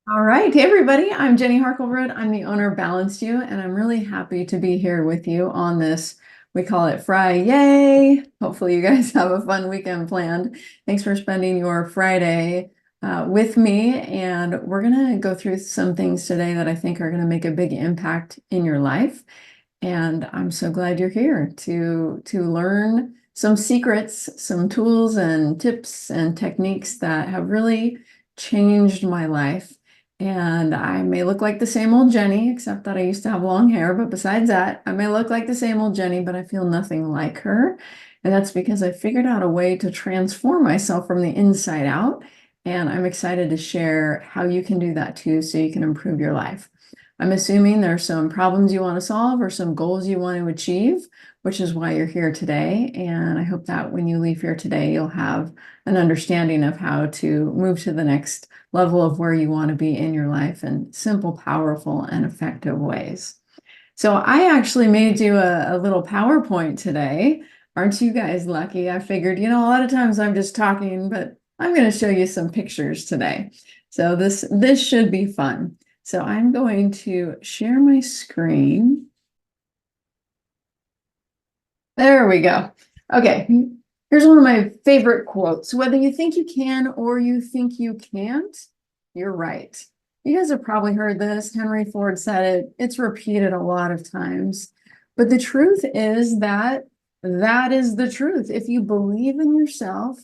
All right. Hey, everybody. I'm Jenny Harkleroad. I'm the owner of Balanced You, and I'm really happy to be here with you on this. We call it Friday. Hopefully, you guys have a fun weekend planned. Thanks for spending your Friday with me. And we're going to go through some things today that I think are going to make a big impact in your life. And I'm so glad you're here to learn some secrets, some tools and tips and techniques that have really changed my life. And I may look like the same old Jenny, except that I used to have long hair. But besides that, I may look like the same old Jenny, but I feel nothing like her. And that's because I figured out a way to transform myself from the inside out. And I'm excited to share how you can do that too, so you can improve your life. I'm assuming there's some problems you want to solve or some goals you want to achieve, which is why you're here today. And I hope that when you leave here today, you'll have an understanding of how to move to the next level of where you want to be in your life in simple, powerful, and effective ways. So I actually made you a little PowerPoint today. Aren't you guys lucky? I figured, a lot of times I'm just talking, but I'm going to show you some pictures today. So this should be fun. So I'm going to share my screen. There we go. Okay, here's one of my favorite quotes. Whether you think you can or you think you can't, you're right. You guys have probably heard this. Henry Ford said it. It's repeated a lot of times. But the truth is that that is the truth. If you believe in yourself,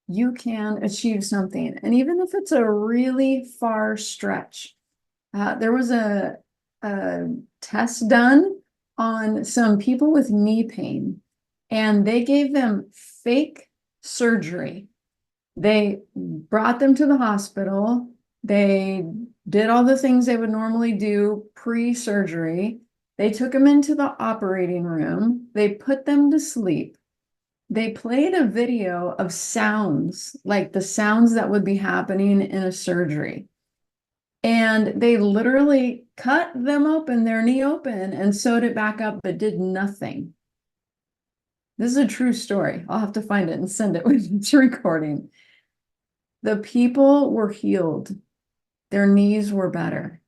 you can achieve something. And even if it's a really far stretch, there was a test done on some people with knee pain, and they gave them fake surgery. They brought them to the hospital. They did all the things they would normally do pre-surgery. They took them into the operating room. They put them to sleep. They played a video of sounds, like the sounds that would be happening in a surgery. And they literally cut them open, their knee open, and sewed it back up, but did nothing. This is a true story. I'll have to find it and send it with this recording. The people were healed. Their knees were better.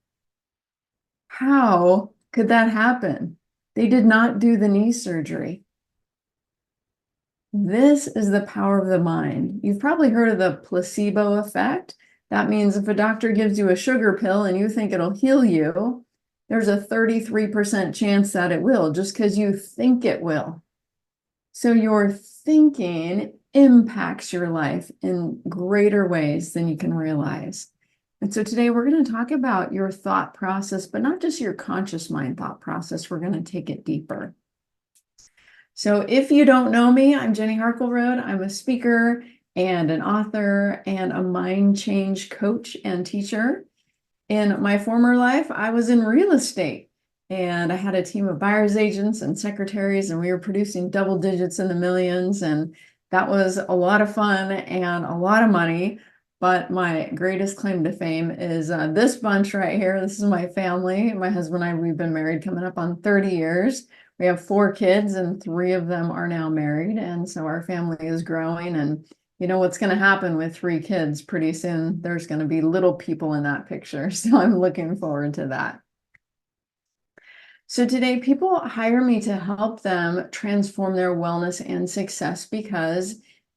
How could that happen? They did not do the knee surgery. This is the power of the mind. You've probably heard of the placebo effect. That means if a doctor gives you a sugar pill and you think it'll heal you, there's a 33% chance that it will, just because you think it will. So your thinking impacts your life in greater ways than you can realize. And so today we're going to talk about your thought process, but not just your conscious mind thought process. We're going to take it deeper. So if you don't know me, I'm Jenny Harkleroad. I'm a speaker and an author and a mind change coach and teacher. In my former life, I was in real estate, and I had a team of buyer's agents and secretaries, and we were producing double digits in the millions. And that was a lot of fun and a lot of money. But my greatest claim to fame is this bunch right here. This is my family. My husband and I, we've been married coming up on 30 years. We have 4 kids, and 3 of them are now married. And so our family is growing. And you know what's going to happen with 3 kids? Pretty soon, there's going to be little people in that picture. So I'm looking forward to that. So today, people hire me to help them transform their wellness and success, because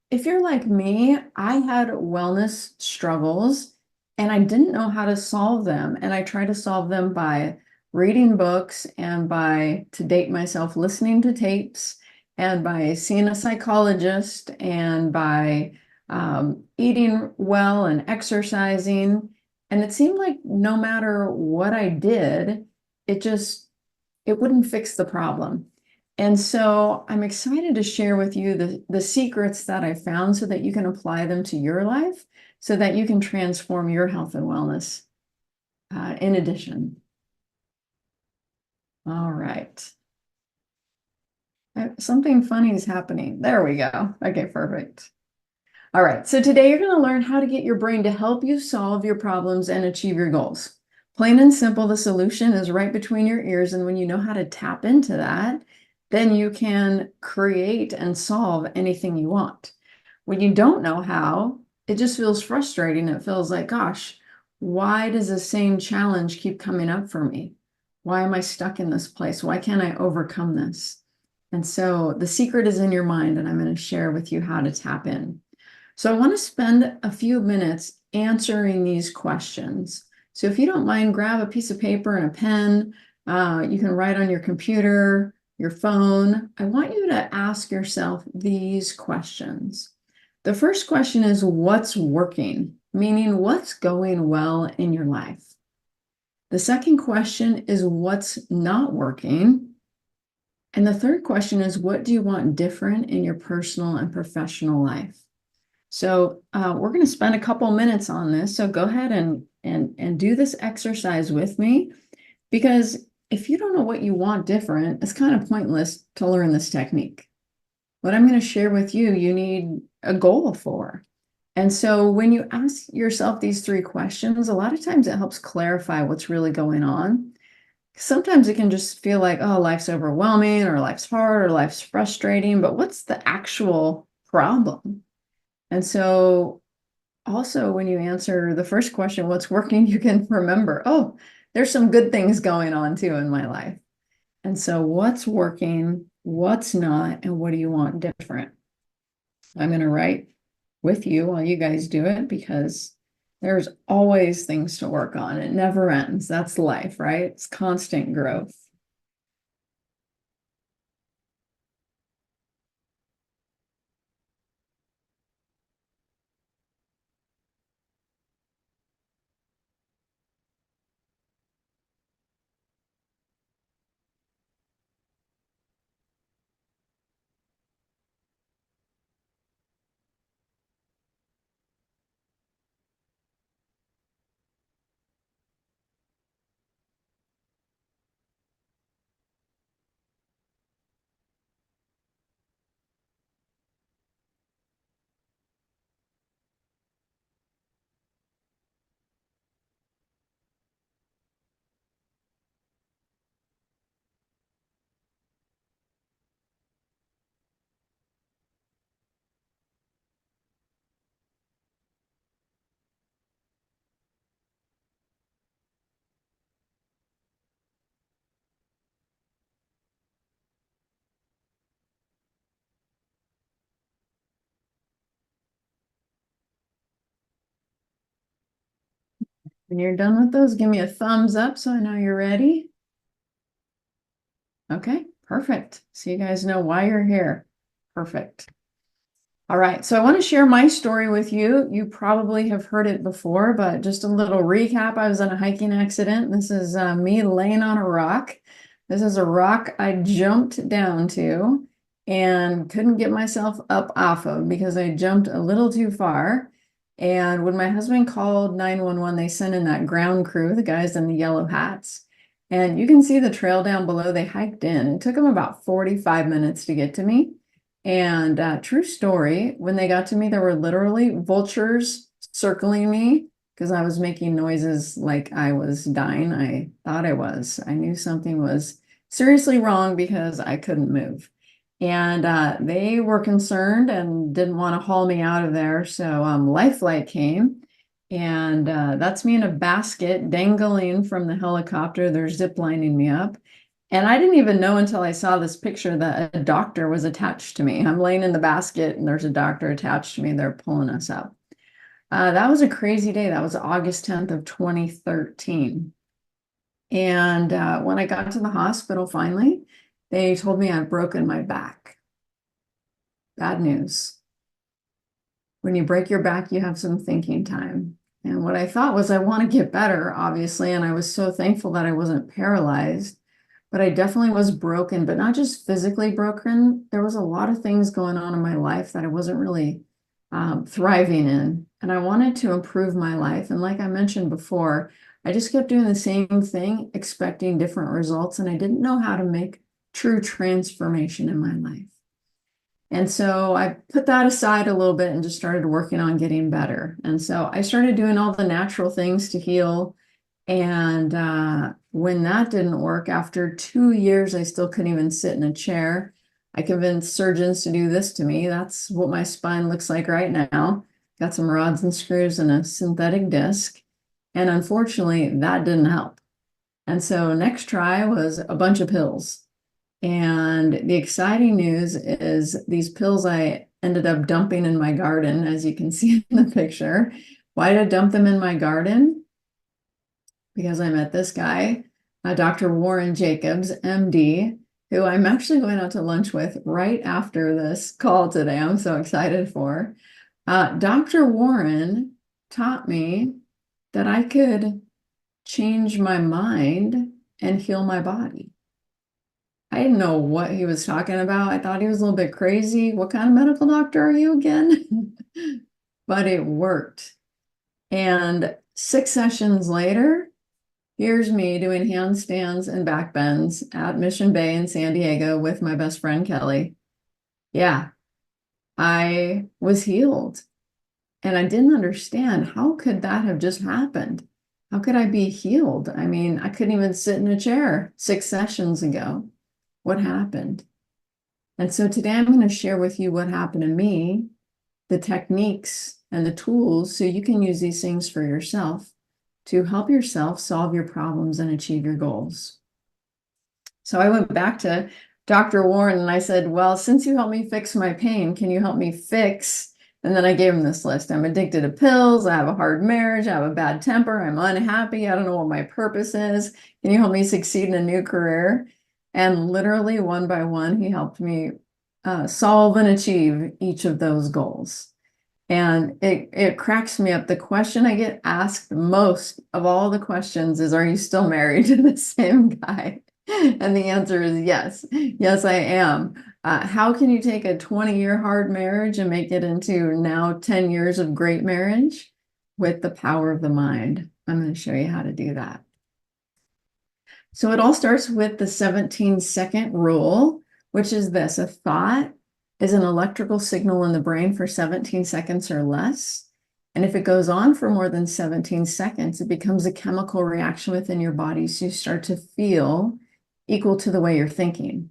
if you're like me, I had wellness struggles and I didn't know how to solve them. And I tried to solve them by reading books and by, to date myself, listening to tapes, and by seeing a psychologist, and by eating well and exercising. And it seemed like no matter what I did, it wouldn't fix the problem. And so I'm excited to share with you the secrets that I found so that you can apply them to your life, so that you can transform your health and wellness in addition. All right. Something funny is happening. There we go. Okay, perfect. All right, so today you're going to learn how to get your brain to help you solve your problems and achieve your goals. Plain and simple, the solution is right between your ears, and when you know how to tap into that, then you can create and solve anything you want. When you don't know how, it just feels frustrating. It feels like, gosh, Why does the same challenge keep coming up for me? Why am I stuck in this place? Why can't I overcome this? And so the secret is in your mind, and I'm going to share with you how to tap in. So I want to spend a few minutes answering these questions. So if you don't mind, grab a piece of paper and a pen. You can write on your computer, your phone. I want you to ask yourself these questions. The first question is, what's working? Meaning, what's going well in your life? The second question is, what's not working? And the third question is, what do you want different in your personal and professional life? So we're going to spend a couple minutes on this. So go ahead and do this exercise with me, because if you don't know what you want different, it's kind of pointless to learn this technique. What I'm going to share with you, you need a goal for. And so when you ask yourself these three questions, a lot of times it helps clarify what's really going on. Sometimes it can just feel like, oh, life's overwhelming, or life's hard, or life's frustrating, but what's the actual problem? And so also when you answer the first question, what's working, you can remember, oh, there's some good things going on too in my life. And so what's working, what's not, and what do you want different? I'm going to write with you while you guys do it, because there's always things to work on. It never ends. That's life, right? It's constant growth. When you're done with those, give me a thumbs up so I know you're ready. Okay, perfect. So you guys know why you're here. Perfect. All right, so I want to share my story with you. You probably have heard it before, but just a little recap. I was in a hiking accident. This is me laying on a rock. This is a rock I jumped down to and couldn't get myself up off of because I jumped a little too far. And when my husband called 911, they sent in that ground crew, the guys in the yellow hats. And you can see the trail down below. They hiked in. It took them about 45 minutes to get to me. And true story, when they got to me, there were literally vultures circling me because I was making noises like I was dying. I thought I was. I knew something was seriously wrong because I couldn't move. And they were concerned and didn't want to haul me out of there. So Life Flight came, and that's me in a basket dangling from the helicopter. They're zip lining me up. And I didn't even know until I saw this picture that a doctor was attached to me. I'm laying in the basket and there's a doctor attached to me. They're pulling us up. That was a crazy day. That was August 10th of 2013. And when I got to the hospital finally, they told me I'd broken my back. Bad news. When you break your back, you have some thinking time. And what I thought was I want to get better, obviously. And I was so thankful that I wasn't paralyzed. But I definitely was broken, but not just physically broken. There was a lot of things going on in my life that I wasn't really thriving in. And I wanted to improve my life. And like I mentioned before, I just kept doing the same thing, expecting different results. And I didn't know how to make true transformation in my life. And so I put that aside a little bit and just started working on getting better. And so I started doing all the natural things to heal. And when that didn't work, after 2 years, I still couldn't even sit in a chair. I convinced surgeons to do this to me. That's what my spine looks like right now. Got some rods and screws and a synthetic disc. And unfortunately, that didn't help. And so next try was a bunch of pills. And the exciting news is these pills I ended up dumping in my garden, as you can see in the picture. Why did I dump them in my garden? Because I met this guy, Dr. Warren Jacobs, MD, who I'm actually going out to lunch with right after this call today. I'm so excited for. Dr. Warren taught me that I could change my mind and heal my body. I didn't know what he was talking about. I thought he was a little bit crazy. What kind of medical doctor are you again? But it worked. And 6 sessions later, here's me doing handstands and back bends at Mission Bay in San Diego with my best friend, Kelly. Yeah, I was healed. And I didn't understand, how could that have just happened? How could I be healed? I mean, I couldn't even sit in a chair 6 sessions ago. What happened? And so today I'm going to share with you what happened to me, the techniques and the tools so you can use these things for yourself to help yourself solve your problems and achieve your goals. So I went back to Dr. Warren and I said, well, since you helped me fix my pain, can you help me fix? And then I gave him this list. I'm addicted to pills. I have a hard marriage. I have a bad temper. I'm unhappy. I don't know what my purpose is. Can you help me succeed in a new career? And literally one by one, he helped me solve and achieve each of those goals. And it cracks me up. The question I get asked most of all the questions is, are you still married to the same guy? And the answer is yes. Yes, I am. How can you take a 20-year hard marriage and make it into now 10 years of great marriage? With the power of the mind. I'm going to show you how to do that. So it all starts with the 17-second rule, which is this: a thought is an electrical signal in the brain for 17 seconds or less. And if it goes on for more than 17 seconds, it becomes a chemical reaction within your body. So you start to feel equal to the way you're thinking.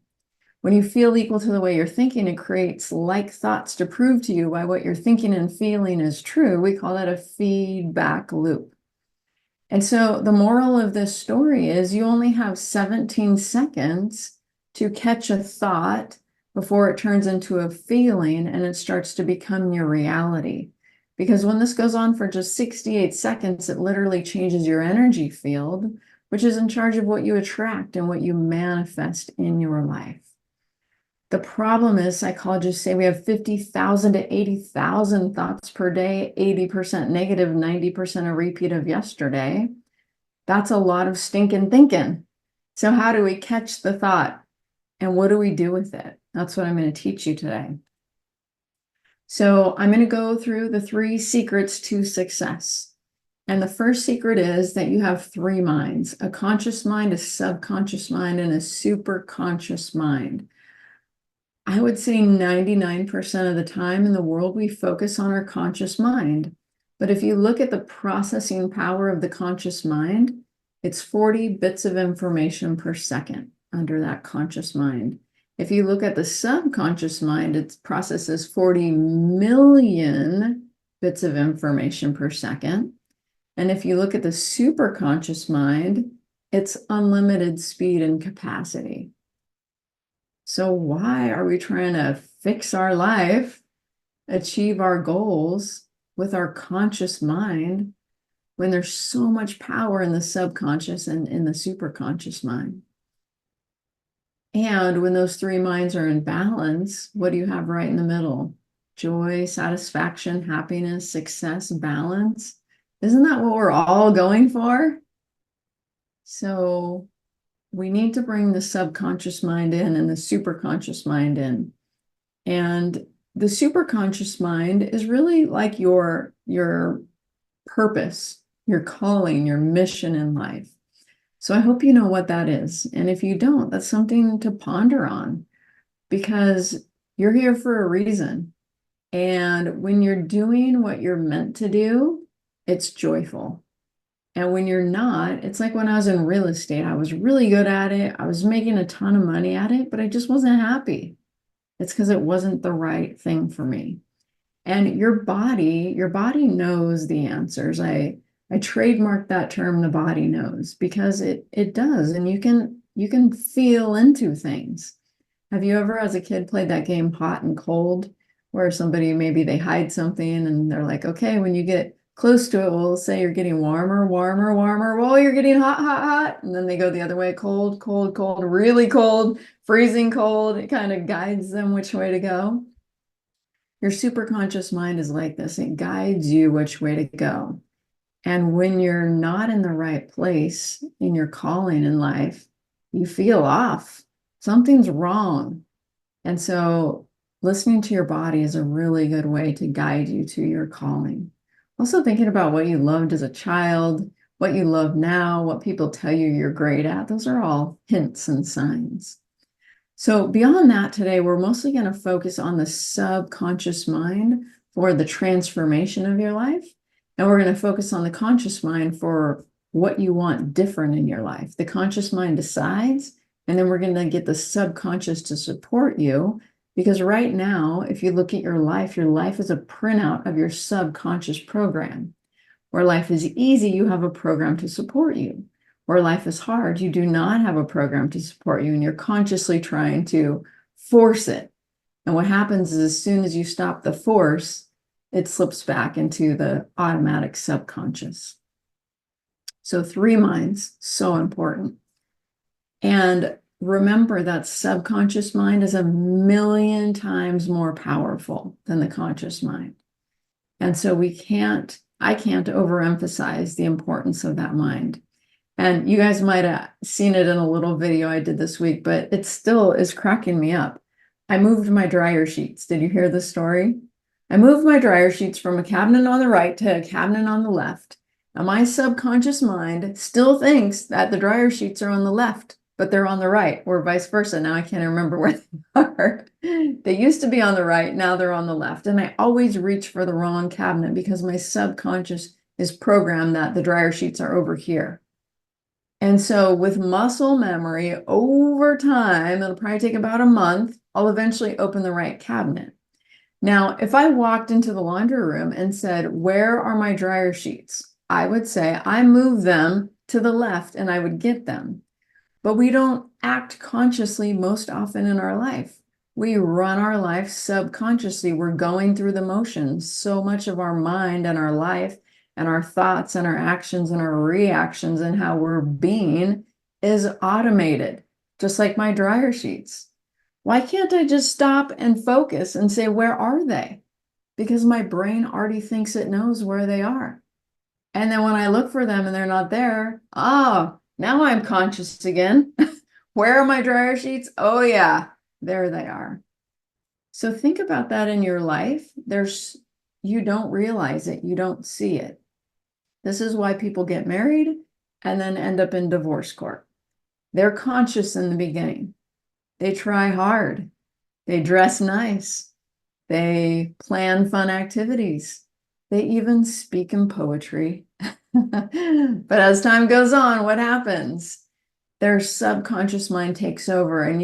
When you feel equal to the way you're thinking, it creates like thoughts to prove to you why what you're thinking and feeling is true. We call that a feedback loop. And so the moral of this story is you only have 17 seconds to catch a thought before it turns into a feeling and it starts to become your reality. Because when this goes on for just 68 seconds, it literally changes your energy field, which is in charge of what you attract and what you manifest in your life. The problem is psychologists say we have 50,000 to 80,000 thoughts per day, 80% negative, 90% a repeat of yesterday. That's a lot of stinking thinking. So how do we catch the thought? And what do we do with it? That's what I'm going to teach you today. So I'm going to go through the 3 secrets to success. And the first secret is that you have 3 minds: a conscious mind, a subconscious mind, and a superconscious mind. I would say 99% of the time in the world, we focus on our conscious mind. But if you look at the processing power of the conscious mind, it's 40 bits of information per second under that conscious mind. If you look at the subconscious mind, it processes 40 million bits of information per second. And if you look at the superconscious mind, it's unlimited speed and capacity. So why are we trying to fix our life, achieve our goals with our conscious mind when there's so much power in the subconscious and in the superconscious mind? And when those 3 minds are in balance, what do you have right in the middle? Joy, satisfaction, happiness, success, balance. Isn't that what we're all going for? So we need to bring the subconscious mind in and the superconscious mind in. And the superconscious mind is really like your purpose, your calling, your mission in life. So I hope you know what that is. And if you don't, that's something to ponder on, because you're here for a reason. And when you're doing what you're meant to do, it's joyful. And when you're not, it's like when I was in real estate, I was really good at it. I was making a ton of money at it, but I just wasn't happy. It's because it wasn't the right thing for me. And your body knows the answers. I I trademarked that term, the body knows, because it does, and you can feel into things. Have you ever, as a kid, played that game Hot and Cold, where somebody maybe they hide something and they're like, okay, when you get close to it, we'll say you're getting warmer, warmer, warmer. Well, you're getting hot, hot, hot. And then they go the other way, cold, cold, cold, really cold, freezing cold. It kind of guides them which way to go. Your superconscious mind is like this. It guides you which way to go. And when you're not in the right place in your calling in life, you feel off. Something's wrong. And so listening to your body is a really good way to guide you to your calling. Also thinking about what you loved as a child, what you love now, what people tell you you're great at. Those are all hints and signs. So beyond that, today, we're mostly going to focus on the subconscious mind for the transformation of your life. And we're going to focus on the conscious mind for what you want different in your life. The conscious mind decides, and then we're going to get the subconscious to support you. Because right now, if you look at your life is a printout of your subconscious program. Where life is easy, you have a program to support you. Where life is hard, you do not have a program to support you, and you're consciously trying to force it. And what happens is as soon as you stop the force, it slips back into the automatic subconscious. So 3 minds, so important. And remember that subconscious mind is 1,000,000 times more powerful than the conscious mind. And so I can't overemphasize the importance of that mind. And you guys might have seen it in a little video I did this week, but it still is cracking me up. I moved my dryer sheets. Did you hear the story? I moved my dryer sheets from a cabinet on the right to a cabinet on the left. And my subconscious mind still thinks that the dryer sheets are on the left, but they're on the right, or vice versa. Now I can't remember where they are. They used to be on the right, now they're on the left. And I always reach for the wrong cabinet because my subconscious is programmed that the dryer sheets are over here. And so with muscle memory, over time, it'll probably take about a month, I'll eventually open the right cabinet. Now, if I walked into the laundry room and said, where are my dryer sheets? I would say, I moved them to the left and I would get them. But we don't act consciously most often in our life. We run our life subconsciously. We're going through the motions. So much of our mind and our life and our thoughts and our actions and our reactions and how we're being is automated, just like my dryer sheets. Why can't I just stop and focus and say, where are they? Because my brain already thinks it knows where they are. And then when I look for them and they're not there, oh, now I'm conscious again. Where are my dryer sheets? Oh yeah, there they are. So think about that in your life. You don't realize it. You don't see it. This is why people get married and then end up in divorce court. They're conscious in the beginning. They try hard. They dress nice. They plan fun activities. They even speak in poetry. But as time goes on, what happens? Their subconscious mind takes over and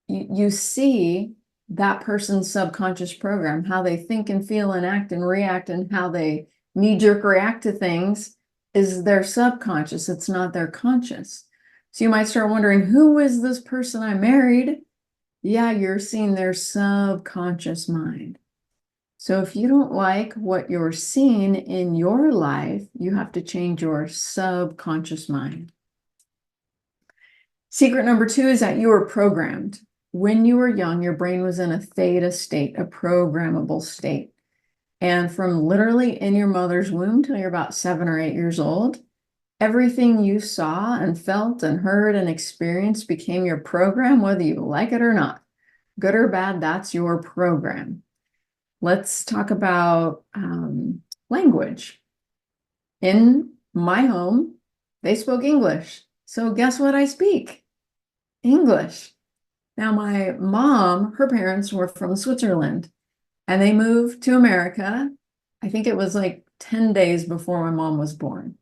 you see that person's subconscious program, how they think and feel and act and react and how they knee-jerk react to things is their subconscious. It's not their conscious. So you might start wondering, who is this person I married? Yeah, you're seeing their subconscious mind. So if you don't like what you're seeing in your life, you have to change your subconscious mind. Secret number 2 is that you were programmed. When you were young, your brain was in a theta state, a programmable state. And from literally in your mother's womb till you're about 7 or 8 years old, everything you saw and felt and heard and experienced became your program, whether you like it or not. Good or bad, that's your program. Let's talk about language. In my home, they spoke English. So guess what I speak? English. Now, my mom, her parents were from Switzerland, and they moved to America. I think it was like 10 days before my mom was born.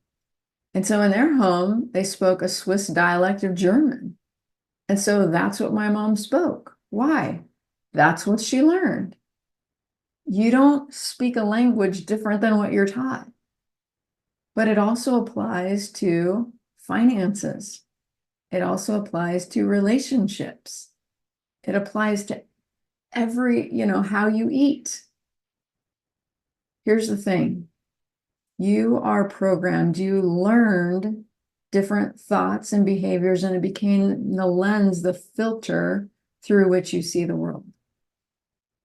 And so in their home, they spoke a Swiss dialect of German. And so that's what my mom spoke. Why? That's what she learned. You don't speak a language different than what you're taught. but it also applies to finances. It also applies to relationships. It applies to how you eat. Here's the thing. You are programmed. You learned different thoughts and behaviors, and it became the lens, the filter through which you see the world.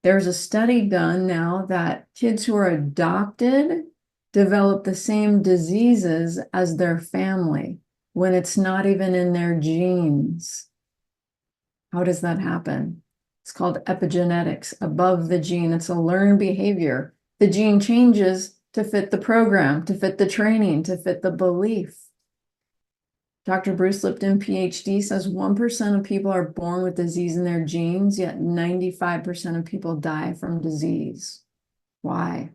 There's a study done now that kids who are adopted develop the same diseases as their family when it's not even in their genes. How does that happen? It's called epigenetics, above the gene. It's a learned behavior. The gene changes to fit the program, to fit the training, to fit the belief. Dr. Bruce Lipton, PhD, says 1% of people are born with disease in their genes, yet 95% of people die from disease. Why?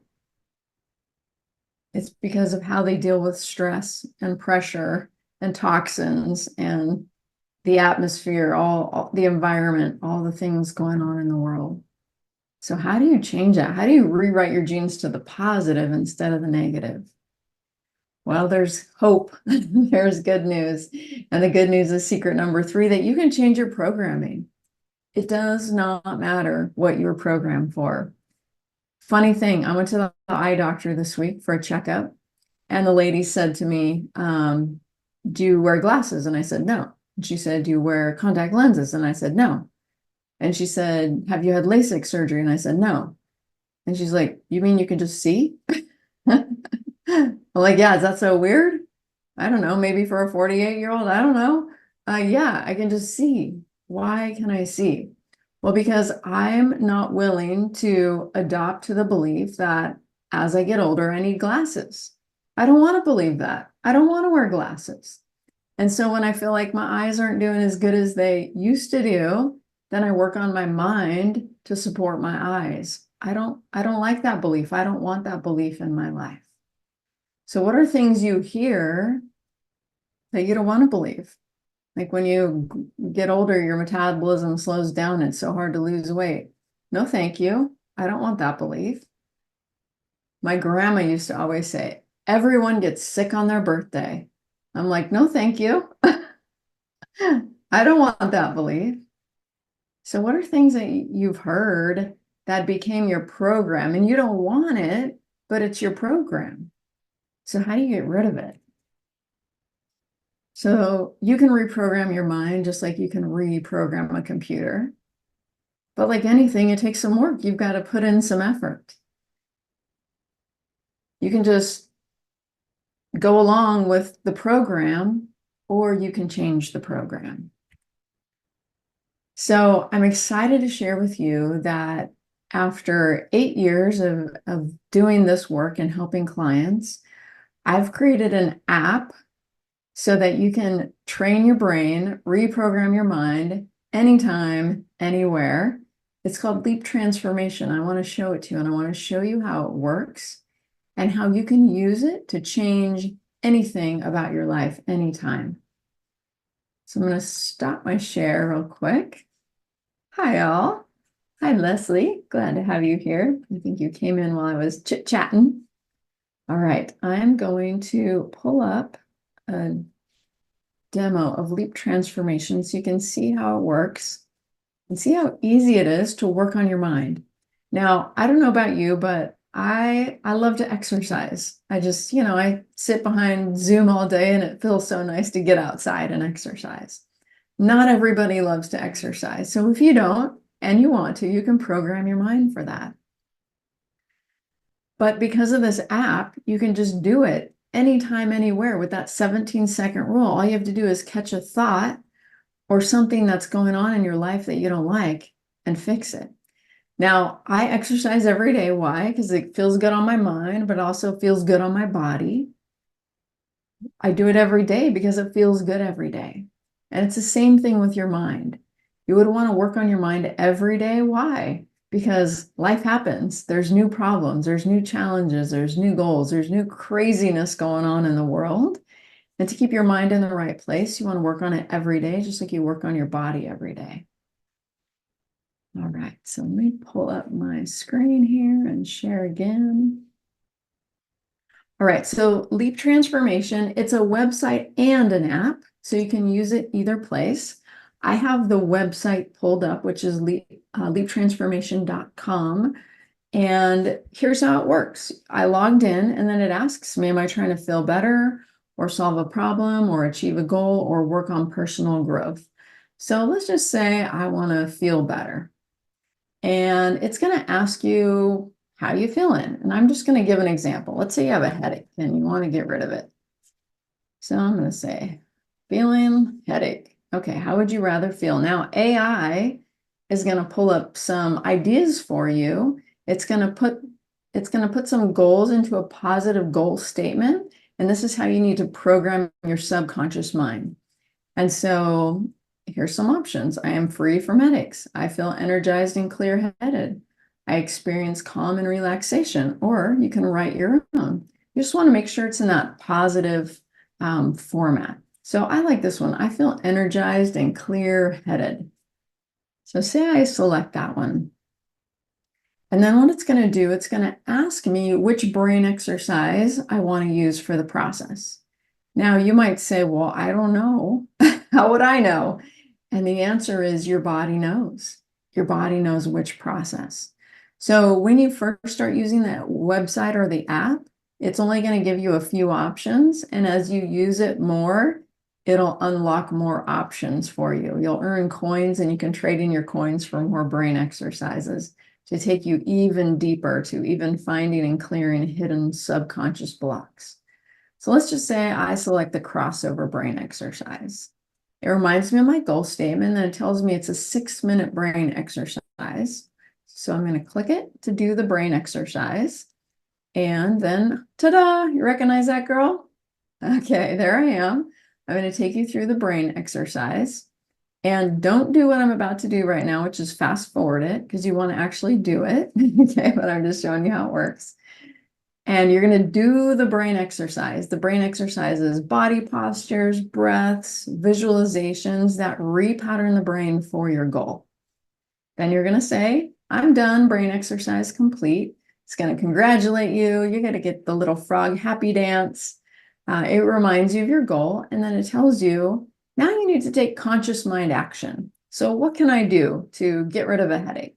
It's because of how they deal with stress and pressure and toxins and the atmosphere, all the environment, all the things going on in the world. So how do you change that? How do you rewrite your genes to the positive instead of the negative? Well, there's hope. There's good news. And the good news is secret number 3, that you can change your programming. It does not matter what you're programmed for. Funny thing, I went to the eye doctor this week for a checkup, and the lady said to me, do you wear glasses? And I said, no. And she said, do you wear contact lenses? And I said, no. And she said, have you had LASIK surgery? And I said, no. And she's like, you mean you can just see? I'm like, yeah, is that so weird? I don't know, maybe for a 48-year-old, I don't know. Yeah, I can just see. Why can I see? Well, because I'm not willing to adopt to the belief that as I get older, I need glasses. I don't want to believe that. I don't want to wear glasses. And so when I feel like my eyes aren't doing as good as they used to do, then I work on my mind to support my eyes. I don't like that belief. I don't want that belief in my life. So what are things you hear that you don't want to believe? Like when you get older, your metabolism slows down. It's so hard to lose weight. No, thank you. I don't want that belief. My grandma used to always say, everyone gets sick on their birthday. I'm like, no, thank you. I don't want that belief. So what are things that you've heard that became your program and you don't want it, but it's your program? So how do you get rid of it? So you can reprogram your mind just like you can reprogram a computer. But like anything, it takes some work. You've got to put in some effort. You can just go along with the program, or you can change the program. So I'm excited to share with you that after 8 years of doing this work and helping clients, I've created an app so that you can train your brain, reprogram your mind anytime, anywhere. It's called Leap Transformation. I want to show it to you, and I want to show you how it works and how you can use it to change anything about your life anytime. So I'm going to stop my share real quick. Hi, all. Hi, Leslie. Glad to have you here. I think you came in while I was chit-chatting. All right, I'm going to pull up a demo of Leap Transformation so you can see how it works and see how easy it is to work on your mind. Now, I don't know about you, but I love to exercise. I just, I sit behind Zoom all day and it feels so nice to get outside and exercise. Not everybody loves to exercise. So if you don't and you want to, you can program your mind for that. But because of this app, you can just do it anytime, anywhere with that 17-second rule. All you have to do is catch a thought or something that's going on in your life that you don't like and fix it. Now, I exercise every day. Why? Because it feels good on my mind, but also feels good on my body. I do it every day because it feels good every day. And it's the same thing with your mind. You would want to work on your mind every day. Why? Because life happens. There's new problems. There's new challenges. There's new goals. There's new craziness going on in the world. And to keep your mind in the right place, you want to work on it every day, just like you work on your body every day. All right, so let me pull up my screen here and share again. All right, so Leap Transformation, it's a website and an app, so you can use it either place. I have the website pulled up, which is leaptransformation.com. And here's how it works. I logged in and then it asks me, am I trying to feel better or solve a problem or achieve a goal or work on personal growth? So let's just say I want to feel better. And it's going to ask you, how you feeling? And I'm just going to give an example. Let's say you have a headache and you want to get rid of it. So I'm going to say, feeling headache. Okay, how would you rather feel? Now, AI is going to pull up some ideas for you. It's going to put some goals into a positive goal statement. And this is how you need to program your subconscious mind. And so here's some options. I am free from headaches. I feel energized and clear-headed. I experience calm and relaxation. Or you can write your own. You just want to make sure it's in that positive format. So I like this one. I feel energized and clear-headed. So say I select that one. And then what it's going to do, it's going to ask me which brain exercise I want to use for the process. Now, you might say, well, I don't know. How would I know? And the answer is your body knows. Your body knows which process. So when you first start using that website or the app, it's only going to give you a few options. And as you use it more, it'll unlock more options for you. You'll earn coins and you can trade in your coins for more brain exercises to take you even deeper to even finding and clearing hidden subconscious blocks. So let's just say I select the crossover brain exercise. It reminds me of my goal statement and it tells me it's a 6-minute brain exercise. So I'm going to click it to do the brain exercise. And then, ta-da, you recognize that girl? Okay, there I am. I'm going to take you through the brain exercise. And don't do what I'm about to do right now, which is fast forward it because you want to actually do it. Okay, but I'm just showing you how it works. And you're going to do the brain exercise. The brain exercise is body postures, breaths, visualizations that repattern the brain for your goal. Then you're going to say, I'm done, brain exercise complete. It's going to congratulate you. You're going to get the little frog happy dance. It reminds you of your goal. And then it tells you, now you need to take conscious mind action. So what can I do to get rid of a headache?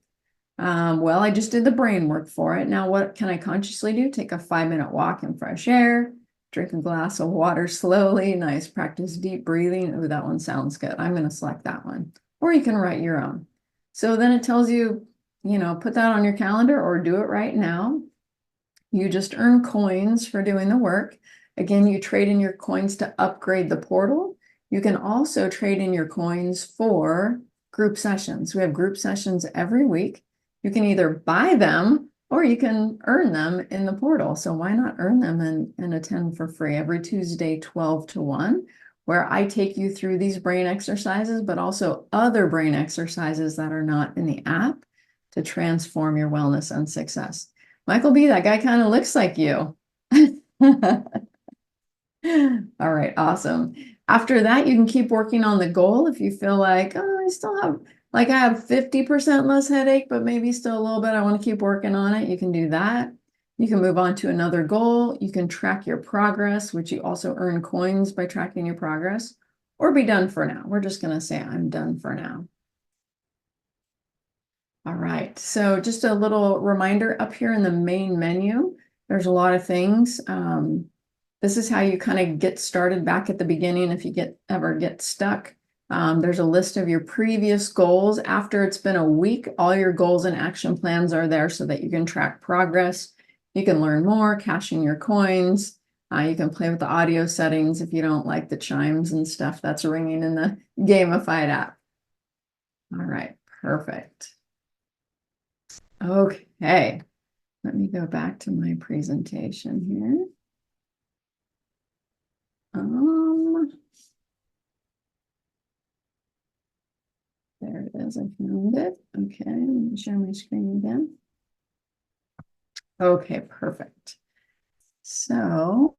Well, I just did the brain work for it. Now, what can I consciously do? Take a 5-minute walk in fresh air, drink a glass of water slowly. Nice, practice deep breathing. Oh, that one sounds good. I'm going to select that one. Or you can write your own. So then it tells you, put that on your calendar or do it right now. You just earn coins for doing the work. Again, you trade in your coins to upgrade the portal. You can also trade in your coins for group sessions. We have group sessions every week. You can either buy them or you can earn them in the portal. So why not earn them and attend for free every Tuesday, 12 to 1, where I take you through these brain exercises, but also other brain exercises that are not in the app to transform your wellness and success. Michael B., that guy kind of looks like you. All right, awesome. After that, you can keep working on the goal. If you feel like, oh, I have 50% less headache, but maybe still a little bit, I want to keep working on it. You can do that. You can move on to another goal. You can track your progress, which you also earn coins by tracking your progress, or be done for now. We're just going to say I'm done for now. All right, so just a little reminder up here in the main menu, there's a lot of things. This is how you kind of get started back at the beginning if you ever get stuck. There's a list of your previous goals. After it's been a week, all your goals and action plans are there so that you can track progress. You can learn more, cash in your coins. You can play with the audio settings if you don't like the chimes and stuff that's ringing in the gamified app. All right, perfect. Okay, let me go back to my presentation here. There it is. I found it. Okay, let me share my screen again. Okay, perfect. So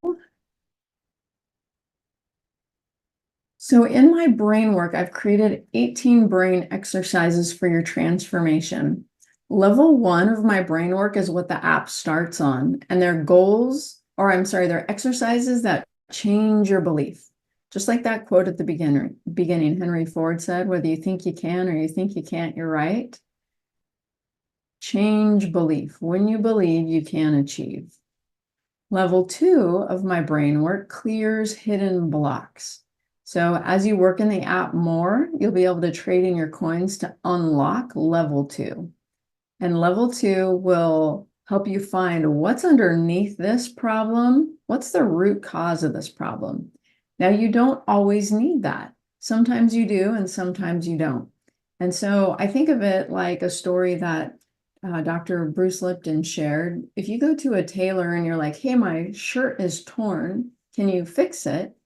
in my brain work, I've created 18 brain exercises for your transformation. Level 1 of my brain work is what the app starts on, and their goals or I'm sorry, they're exercises that change your belief. Just like that quote at the beginning, Henry Ford said, whether you think you can or you think you can't, you're right. Change belief. When you believe, you can achieve. Level 2 of my brain work clears hidden blocks. So as you work in the app more, you'll be able to trade in your coins to unlock level 2. And level 2 will help you find what's underneath this problem. What's the root cause of this problem? Now, you don't always need that. Sometimes you do, and sometimes you don't. And so I think of it like a story that Dr. Bruce Lipton shared. If you go to a tailor and you're like, hey, my shirt is torn, can you fix it?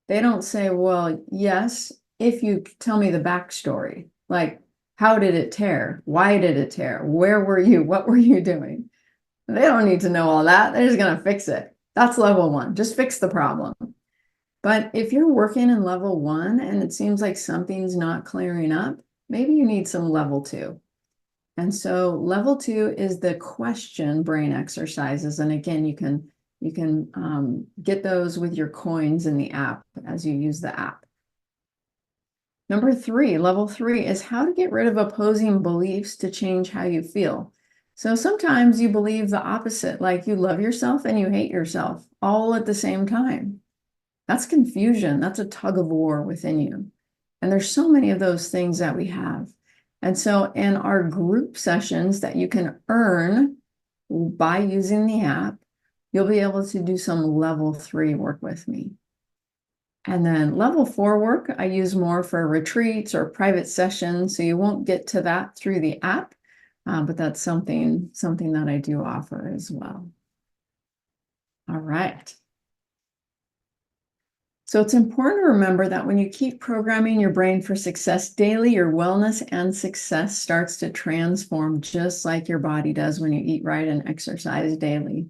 They don't say, well, yes, if you tell me the backstory, like, how did it tear? Why did it tear? Where were you? What were you doing? They don't need to know all that. They're just going to fix it. That's level 1. Just fix the problem. But if you're working in level 1 and it seems like something's not clearing up, maybe you need some level 2. And so level 2 is the question brain exercises. And again, you can get those with your coins in the app as you use the app. Number 3, level 3 is how to get rid of opposing beliefs to change how you feel. So sometimes you believe the opposite, like you love yourself and you hate yourself all at the same time. That's confusion. That's a tug of war within you. And there's so many of those things that we have. And so in our group sessions that you can earn by using the app, you'll be able to do some level 3 work with me. And then level 4 work, I use more for retreats or private sessions. So you won't get to that through the app, but that's something that I do offer as well. All right. So it's important to remember that when you keep programming your brain for success daily, your wellness and success starts to transform just like your body does when you eat right and exercise daily.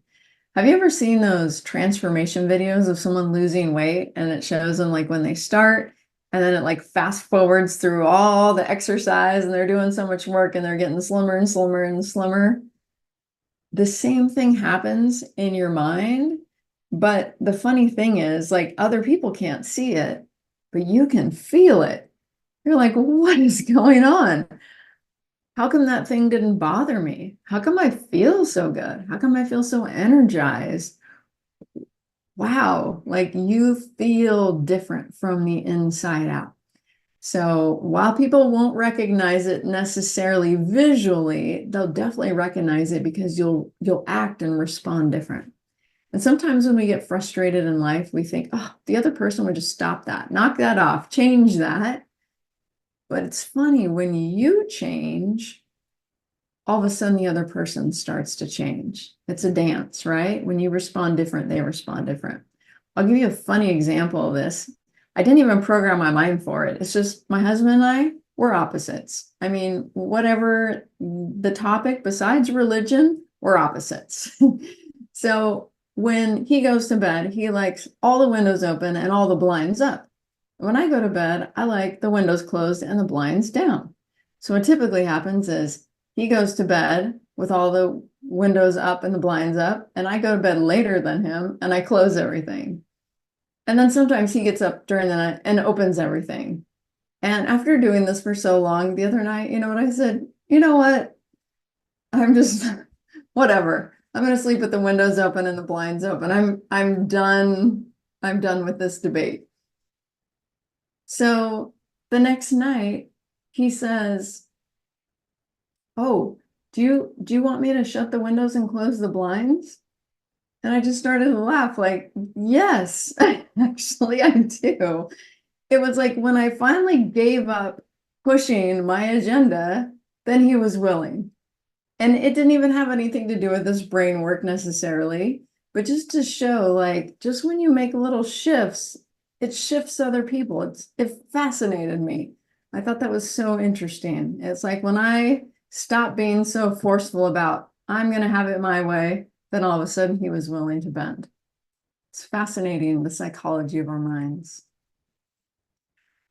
Have you ever seen those transformation videos of someone losing weight and it shows them like when they start and then it like fast forwards through all the exercise and they're doing so much work and they're getting slimmer and slimmer and slimmer? The same thing happens in your mind. But the funny thing is, like, other people can't see it, but you can feel it. You're like, what is going on? How come that thing didn't bother me? How come I feel so good? How come I feel so energized? Wow, like you feel different from the inside out. So while people won't recognize it necessarily visually, they'll definitely recognize it because you'll act and respond different. And sometimes when we get frustrated in life, we think, oh, the other person would just stop that, knock that off, change that. But it's funny, when you change, all of a sudden the other person starts to change. It's a dance, right? When you respond different, they respond different. I'll give you a funny example of this. I didn't even program my mind for it. It's just my husband and I, we're opposites. I mean, whatever the topic besides religion, we're opposites. So when he goes to bed, he likes all the windows open and all the blinds up. When I go to bed, I like the windows closed and the blinds down. So what typically happens is he goes to bed with all the windows up and the blinds up, and I go to bed later than him and I close everything. And then sometimes he gets up during the night and opens everything. And after doing this for so long, the other night, you know what I said? You know what? I'm just, whatever. I'm going to sleep with the windows open and the blinds open. I'm done. I'm done with this debate. So the next night he says, oh, do you want me to shut the windows and close the blinds? And I just started to laugh like, yes, actually I do. It was like when I finally gave up pushing my agenda, then he was willing. And it didn't even have anything to do with this brain work necessarily, but just to show, like, just when you make little shifts, it shifts other people. It fascinated me. I thought that was so interesting. It's like when I stopped being so forceful about, I'm going to have it my way, then all of a sudden he was willing to bend. It's fascinating, the psychology of our minds.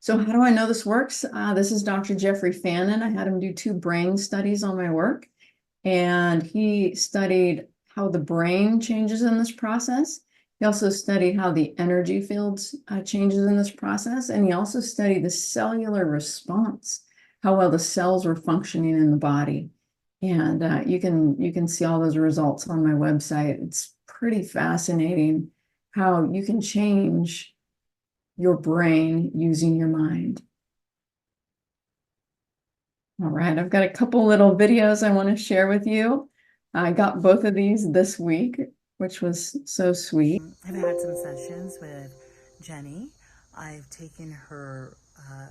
So how do I know this works? This is Dr. Jeffrey Fannin. I had him do 2 brain studies on my work. And he studied how the brain changes in this process. He also studied how the energy fields changes in this process, and he also studied the cellular response, how well the cells were functioning in the body. And you can see all those results on my website. It's pretty fascinating how you can change your brain using your mind. All right, I've got a couple little videos I want to share with you. I got both of these this week, which was so sweet. I've had some sessions with Jenny. I've taken her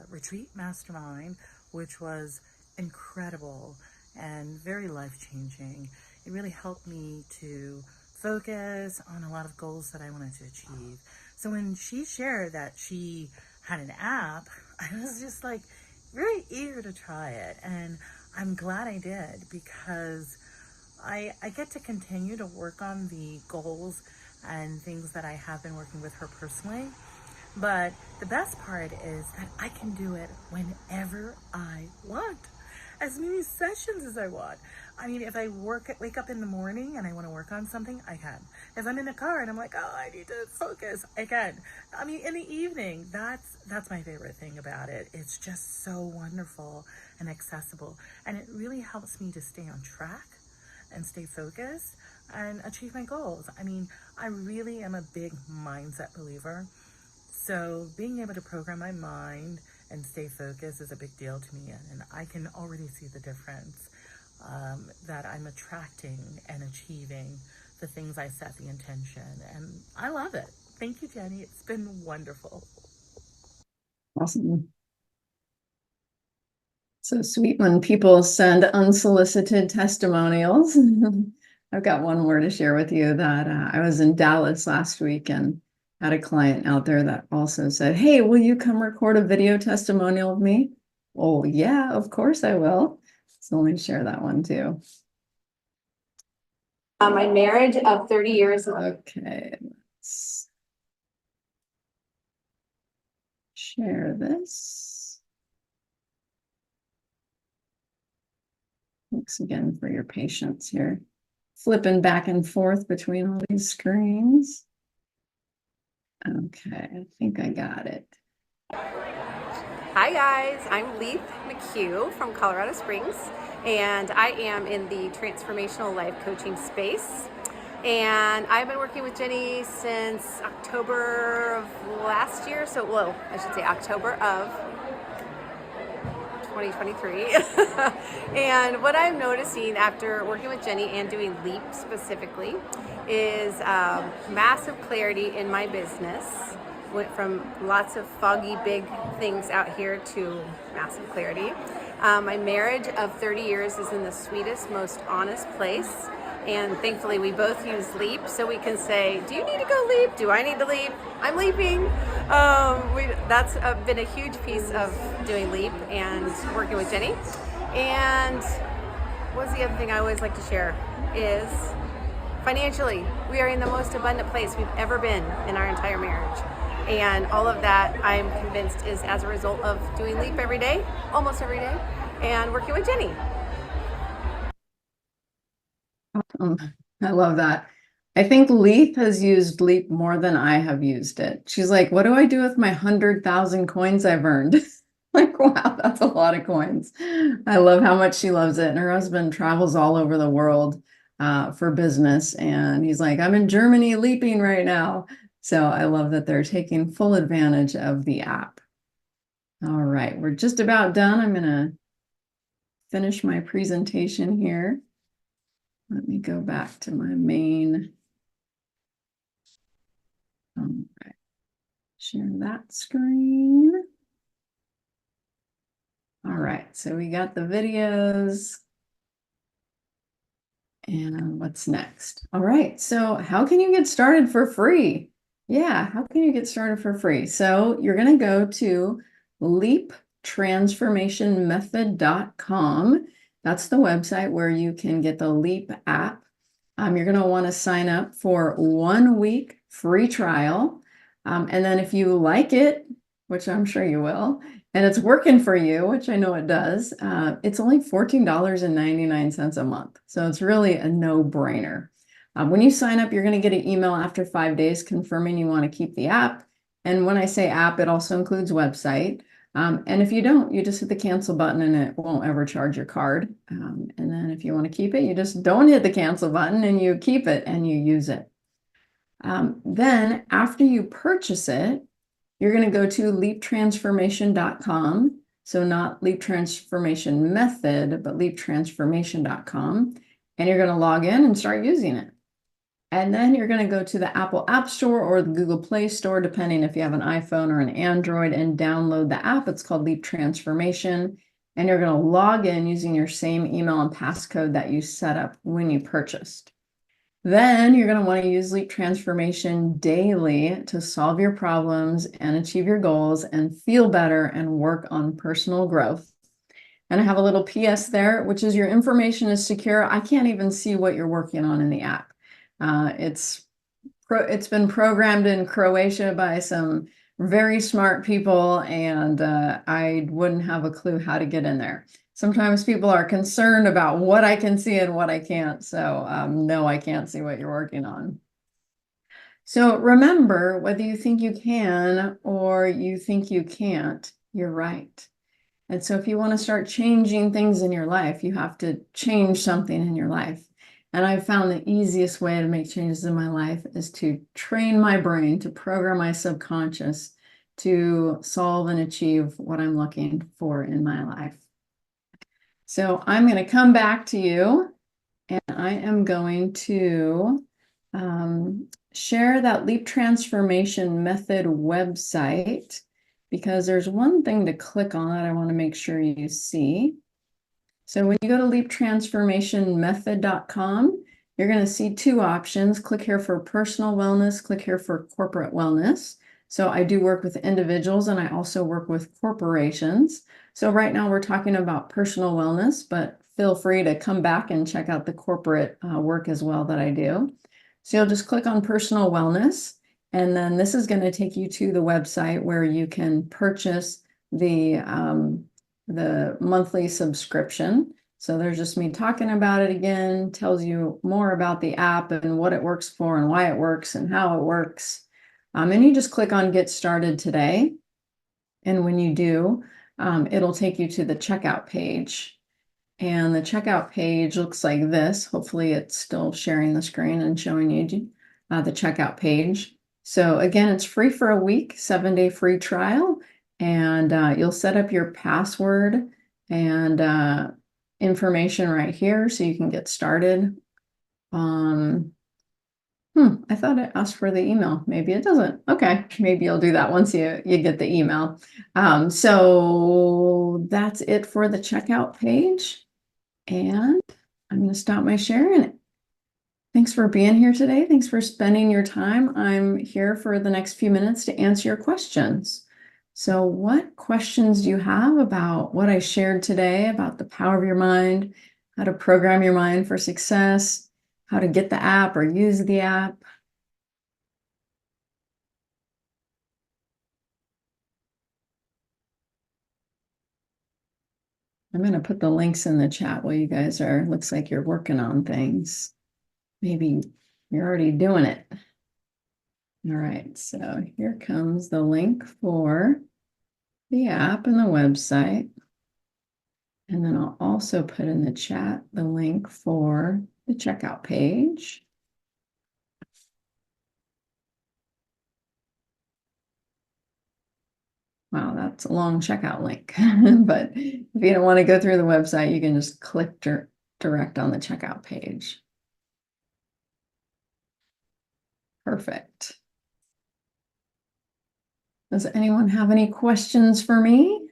retreat mastermind, which was incredible and very life-changing. It really helped me to focus on a lot of goals that I wanted to achieve. So when she shared that she had an app, I was just like very eager to try it. And I'm glad I did, because I get to continue to work on the goals and things that I have been working with her personally. But the best part is that I can do it whenever I want, as many sessions as I want. I mean, if I wake up in the morning and I want to work on something, I can. If I'm in the car and I'm like, oh, I need to focus, I can. I mean, in the evening, that's my favorite thing about it. It's just so wonderful and accessible. And it really helps me to stay on track and stay focused and achieve my goals. I mean, I really am a big mindset believer. So being able to program my mind and stay focused is a big deal to me. And I can already see the difference that I'm attracting and achieving the things I set the intention. And I love it. Thank you, Jenny. It's been wonderful. Awesome. So sweet when people send unsolicited testimonials. I've got one more to share with you that I was in Dallas last week and had a client out there that also said, hey, will you come record a video testimonial with me? Oh, yeah, of course I will. So let me share that one too. My marriage of 30 years. Okay, let's share this. Thanks again for your patience here. Flipping back and forth between all these screens. Okay, I think I got it. Hi guys, I'm Leith McHugh from Colorado Springs, and I am in the transformational life coaching space. And I've been working with Jenny since October of last year, I should say October of 2023. And what I'm noticing after working with Jenny and doing LEAP specifically is massive clarity in my business. Went from lots of foggy big things out here to massive clarity. My marriage of 30 years is in the sweetest, most honest place. And thankfully we both use LEAP, so we can say, do you need to go LEAP? Do I need to LEAP? I'm leaping. That's been a huge piece of doing LEAP and working with Jenny. And what's the other thing I always like to share is financially, we are in the most abundant place we've ever been in our entire marriage. And all of that, I'm convinced, is as a result of doing LEAP every day, almost every day, and working with Jenny. I love that. I think Leith has used LEAP more than I have used it. She's like, what do I do with my 100,000 coins I've earned? Like, wow, that's a lot of coins. I love how much she loves it. And her husband travels all over the world for business. And he's like, I'm in Germany leaping right now. So I love that they're taking full advantage of the app. All right, we're just about done. I'm going to finish my presentation here. Let me go back to my main. All right, share that screen. All right, so we got the videos. And what's next? All right, so how can you get started for free? Yeah, how can you get started for free? So you're going to go to leaptransformationmethod.com. That's the website where you can get the LEAP app. You're going to want to sign up for 1 week free trial. And then if you like it, which I'm sure you will, and it's working for you, which I know it does, it's only $14.99 a month. So it's really a no-brainer. When you sign up, you're going to get an email after 5 days confirming you want to keep the app. And when I say app, it also includes website. And if you don't, you just hit the cancel button and it won't ever charge your card. And then if you want to keep it, you just don't hit the cancel button and you keep it and you use it. Then after you purchase it, you're going to go to leaptransformation.com. So not Leap Transformation Method, but leaptransformation.com. And you're going to log in and start using it. And then you're going to go to the Apple App Store or the Google Play Store, depending if you have an iPhone or an Android, and download the app. It's called Leap Transformation. And you're going to log in using your same email and passcode that you set up when you purchased. Then you're going to want to use Leap Transformation daily to solve your problems and achieve your goals and feel better and work on personal growth. And I have a little PS there, which is your information is secure. I can't even see what you're working on in the app. It's been programmed in Croatia by some very smart people, and I wouldn't have a clue how to get in there. Sometimes people are concerned about what I can see and what I can't. So no, I can't see what you're working on. So remember, whether you think you can or you think you can't, you're right. And so if you want to start changing things in your life, you have to change something in your life. And I've found the easiest way to make changes in my life is to train my brain, to program my subconscious to solve and achieve what I'm looking for in my life. So I'm going to come back to you, and I am going to share that Leap Transformation Method website, because there's one thing to click on that I want to make sure you see. So when you go to leaptransformationmethod.com, you're going to see two options. Click here for personal wellness, click here for corporate wellness. So I do work with individuals and I also work with corporations. So right now we're talking about personal wellness, but feel free to come back and check out the corporate work as well that I do. So you'll just click on personal wellness, and then this is going to take you to the website where you can purchase the monthly subscription. So there's just me talking about it again, tells you more about the app and what it works for and why it works and how it works. And you just click on Get Started Today. And when you do, it'll take you to the checkout page. And the checkout page looks like this. Hopefully it's still sharing the screen and showing you the checkout page. So again, it's free for a week, 7-day free trial. And you'll set up your password and information right here so you can get started. I thought it asked for the email. Maybe it doesn't. Okay, maybe you'll do that once you get the email. So that's it for the checkout page. And I'm going to stop my sharing. Thanks for being here today. Thanks for spending your time. I'm here for the next few minutes to answer your questions. So what questions do you have about what I shared today, about the power of your mind, how to program your mind for success, how to get the app or use the app? I'm going to put the links in the chat while you guys looks like you're working on things. Maybe you're already doing it. All right, so here comes the link for the app and the website. And then I'll also put in the chat the link for the checkout page. Wow, that's a long checkout link. But if you don't want to go through the website, you can just click direct on the checkout page. Perfect. Does anyone have any questions for me?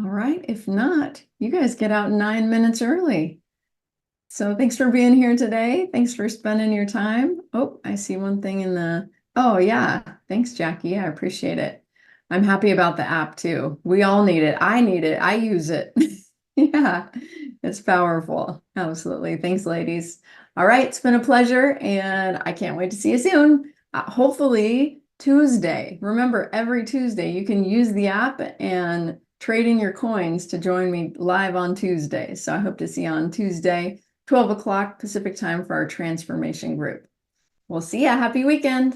All right, if not, you guys get out 9 minutes early. So thanks for being here today. Thanks for spending your time. Oh, I see one thing in the, oh yeah, thanks Jackie, I appreciate it. I'm happy about the app too. We all need it. I need it. I use it. Yeah, it's powerful. Absolutely. Thanks, ladies. All right, it's been a pleasure, and I can't wait to see you soon. Hopefully Tuesday. Remember, every Tuesday you can use the app and trading your coins to join me live on Tuesday. So I hope to see you on Tuesday, 12 o'clock Pacific time for our transformation group. We'll see ya. Happy weekend.